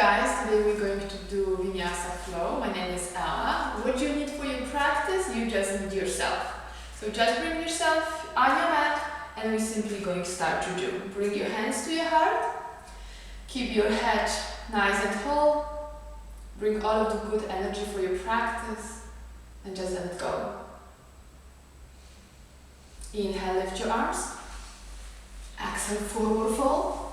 guys, today we're going to do Vinyasa flow. My name is Ella. What you need for your practice, you just need yourself. So just bring yourself on your mat and we're simply going to start to do. Bring your hands to your heart. Keep your head nice and tall. Bring all of the good energy for your practice and just let it go. Inhale, lift your arms. Exhale, forward fold.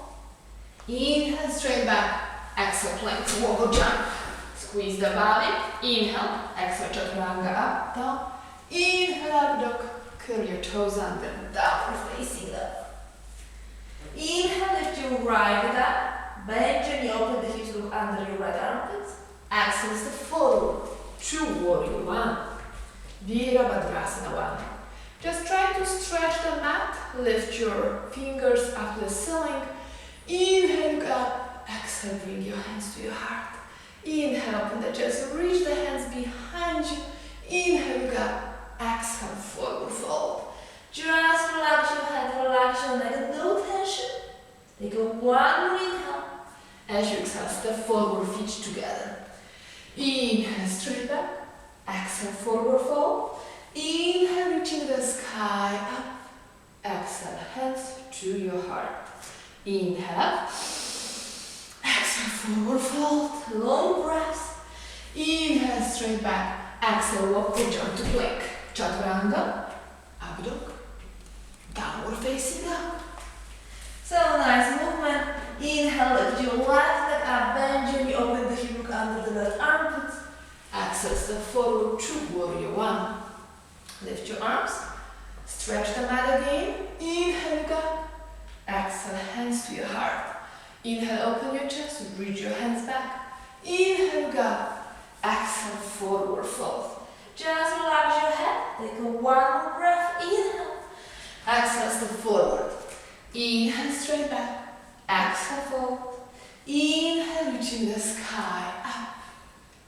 Inhale, straight back. Exhale, plank, wobble jump. Squeeze the body. Inhale, exhale, chaturanga up, down. Inhale, up dog. Curl your toes under, downward facing up. Inhale, lift your right leg up. Bend your knee, open the hips, look under your right armpits. Exhale, step forward. To warrior one. Virabhadrasana one. Just try to stretch the mat. Lift your fingers up to the ceiling. Inhale, look up. Exhale, bring your hands to your heart. Inhale, open the chest, reach the hands behind you. Inhale, look up. Exhale, forward fold. Just relax your head, relax your neck, no tension. Take a one more inhale. As you exhale, step forward, feet together. Inhale, straight back. Exhale, forward fold. Inhale, reaching the sky up. Exhale, hands to your heart. Inhale. Exhale, forward fold, long breaths. Inhale, straight back. Exhale, walk or jump to plank. Chaturanga, up dog, downward facing dog. So nice movement. Inhale, lift your left leg up, bend your knee, open the hip, look under the left armpit. Exhale, step forward to warrior one. Lift your arms, stretch the mat again. Inhale, look up. Exhale, hands to your heart. Inhale, open your chest, reach your hands back. Inhale, look up. Exhale, forward fold. Just relax your head. Take a one more breath. Inhale. Exhale, step forward. Inhale, straight back. Exhale, fold. Inhale, reaching the sky up.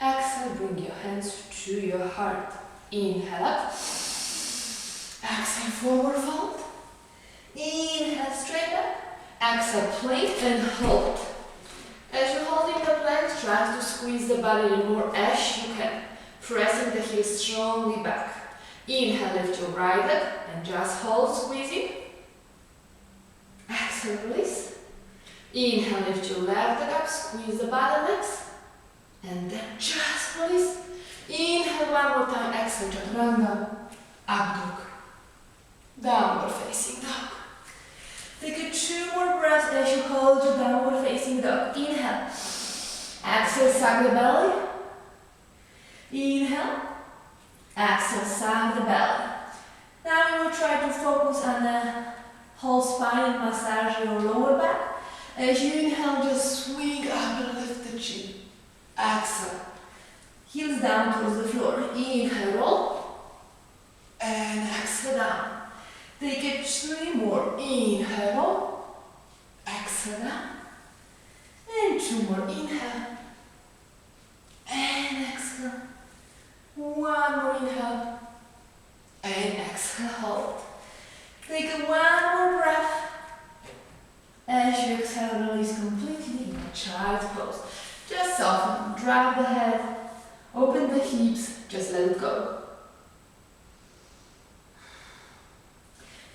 Exhale, bring your hands to your heart. Inhale up. Exhale, forward fold. Inhale, straight back. Exhale, plank and hold. As you're holding the plank, try to squeeze the body more as you can, pressing the heels strongly back. Inhale, lift your right leg and just hold, squeezing. Exhale, release. Inhale, lift your left leg up, squeeze the bottom legs, and then just release. Inhale, one more time. Exhale, chaturanga, up dog, downward facing dog. Take two more breaths as you hold your downward facing dog. Inhale. Exhale, sag the belly. Inhale. Exhale, sag the belly. Now we will try to focus on the whole spine and massage your lower back. As you inhale, just swing up and lift the chin. Exhale. Heels down towards the floor. Inhale, roll. And exhale down. Take it three more. Inhale, exhale down. And two more. Inhale. And exhale. One more inhale. And exhale, hold. Take one more breath. As you exhale, release completely in a child's pose. Just soften, drop the head, open the hips, just let it go.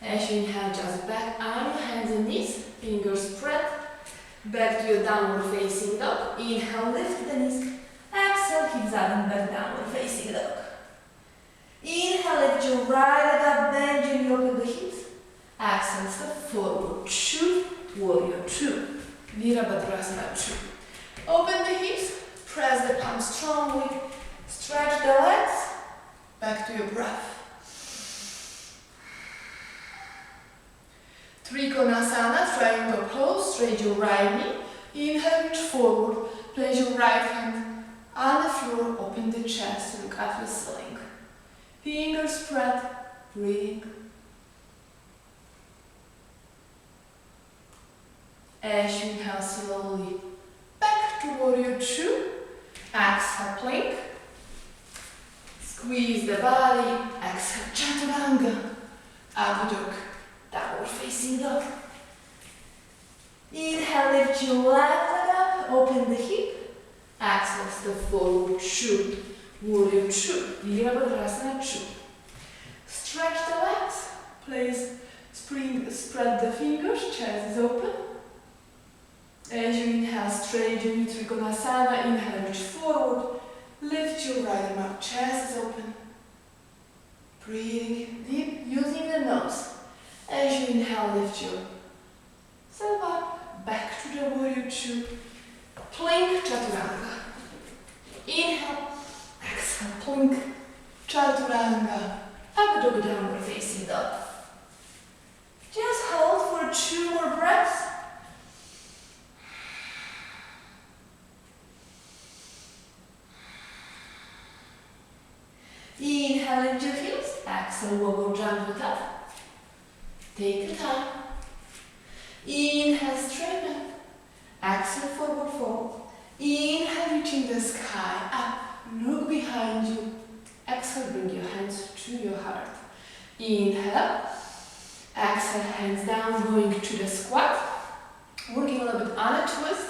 As you inhale, just back on your hands and knees, fingers spread, back to your downward facing dog. Inhale, lift the knees, exhale, hips up and back, downward facing dog. Inhale, lift your right leg up, bend your knee, open the hips. Exhale, step forward, two, warrior two, Virabhadrasana two. Open the hips, press the palms strongly, stretch the legs, back to your breath. Trikonasana, triangle pose, straight your right knee. Inhale, reach forward, place your right hand on the floor, open the chest, look at the ceiling. Fingers spread, breathing. As you inhale slowly, back to warrior two. Exhale, plank. Squeeze the body. Exhale, chaturanga. Up dog. Downward facing dog. Inhale, lift your left leg up, open the hip. Exhale, forward two. Warrior two. Virabhadrasana two. Stretch the legs. Please spread the fingers. Chest is open. As you inhale, straighten your Trikonasana. Inhale, reach forward. Lift your right arm up. Chest is open. Breathing deep using the nose. As you inhale, lift yourself up. Back to the warrior two. Plank Chaturanga. Inhale. Exhale. Plank Chaturanga. Up dog downward facing dog. Just hold for 2 more breaths. Inhale, lift your heels. Exhale, wobble, jump it up. Take the time. Inhale, straighten. Exhale, forward fold. Inhale, reaching the sky. Up. Look behind you. Exhale, bring your hands to your heart. Inhale. Exhale, hands down, going to the squat. Working a little bit on a twist.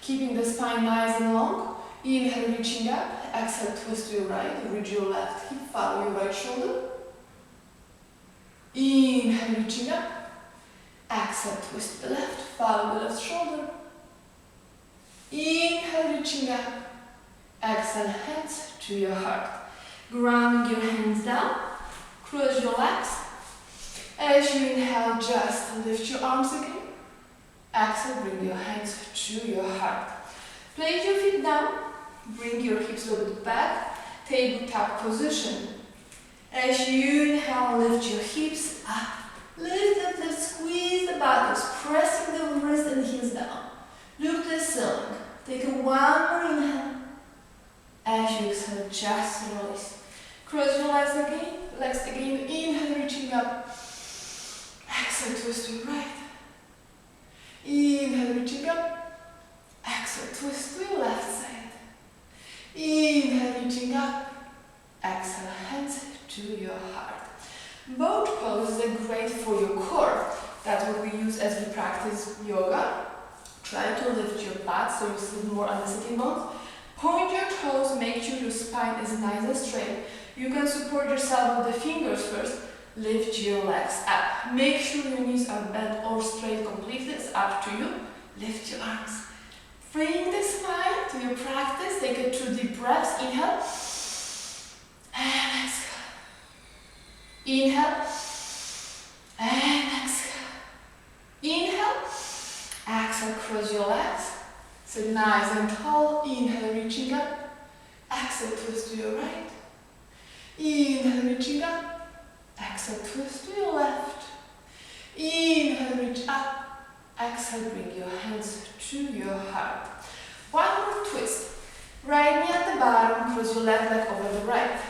Keeping the spine nice and long. Inhale, reaching up. Exhale, twist to your right. Reach your left hip. Follow your right shoulder. Inhale, reaching up. Exhale, twist to the left. Follow the left shoulder. Inhale, reaching up. Exhale, hands to your heart. Grounding your hands down. Cross your legs. As you inhale, just lift your arms again. Exhale, bring your hands to your heart. Place your feet down. Bring your hips a little bit back. Tabletop position. As you inhale, lift your hips up. Lift, squeeze the buttocks, pressing the wrist and heels down. Look to the ceiling. Take one more inhale. As you exhale, just release. Cross your legs again. Inhale, reaching up. Exhale, twist to your right. Inhale, reaching up. Exhale, twist to your left side. Inhale, reaching up. Exhale, hands to your heart. Both poses are great for your core. That's what we use as we practice yoga. Try to lift your butt so you sit more on the sitting bones. Point your toes, make sure your spine is nice and straight. You can support yourself with the fingers first. Lift your legs up. Make sure your knees are bent or straight completely. It's up to you. Lift your arms. Bring the spine to your practice. Take a 2 deep breaths. Inhale. And exhale. Inhale. And exhale. Inhale. Exhale, cross your legs. Sit nice and tall. Inhale, reaching up. Exhale, twist to your right. Inhale, reaching up. Exhale, twist to your left. Inhale, reach up. Exhale, bring your hands to your heart. One more twist. Right knee at the bottom, cross your left leg over the right.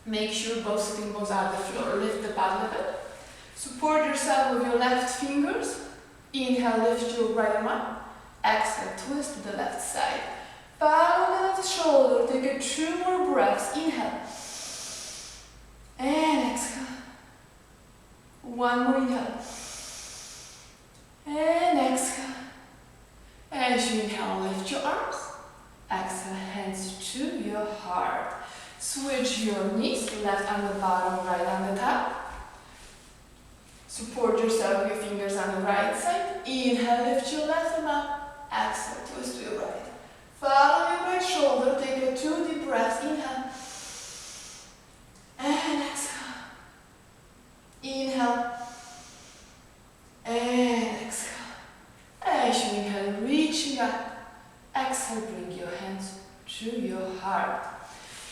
Make sure both sitting bones are on the floor. Lift the butt a little bit. Support yourself with your left fingers. Inhale, lift your right arm up. Exhale, twist to the left side. Follow the left shoulder. Take a 2 more breaths. Inhale. And exhale. One more inhale. And exhale. As you inhale, lift your arms. Exhale, hands to your heart. Switch your knees, left on the bottom, right on the top. Support yourself with your fingers on the right side. Inhale, lift your left arm up. Exhale, twist to your right. Follow your right shoulder. Take a 2 deep breaths. Inhale. And exhale. Inhale. And exhale. As you inhale, reaching up. Exhale, bring your hands to your heart.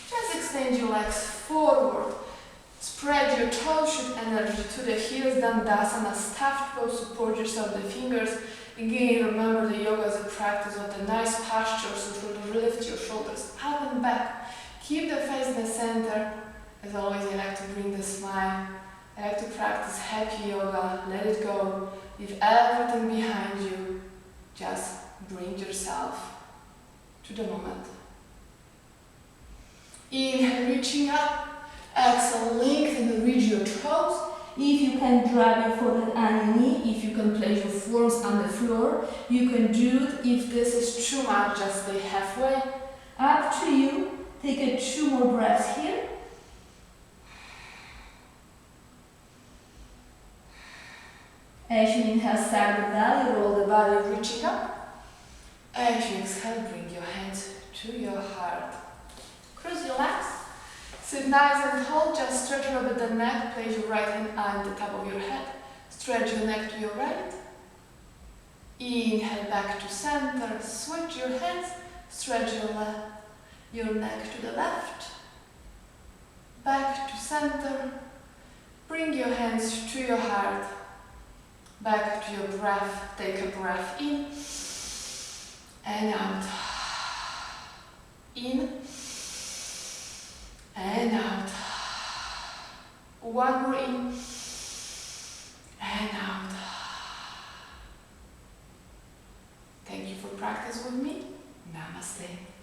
Just extend your legs forward. Spread your toes, shoot energy to the heels. Dandasana, stuffed pose. Support yourself with the fingers. Again, remember the yoga is a practice of the nice posture, so try to lift your shoulders up and back. Keep the face in the center. As always, I like to bring the smile. I like to practice happy yoga. Let it go. Leave everything behind you. Just bring yourself to the moment. Inhale, reaching up. Exhale, lengthen and reach your toes. If you can drop your forehead on your knee, if you can place your forearms on the floor, you can do it. If this is too much, just stay halfway. Up up to you. Take a 2 more breaths here. As you inhale, sag the belly, roll the body, reaching up. As you exhale, bring your hands to your heart. Cross your legs. Sit nice and tall, just stretch a little bit the neck, place your right hand on the top of your head. Stretch your neck to your right. Inhale back to center, switch your hands, stretch your neck to the left. Back to center. Bring your hands to your heart. Back to your breath, take a breath in and out. In and out. One more in and out. Thank you for practice with me. Namaste.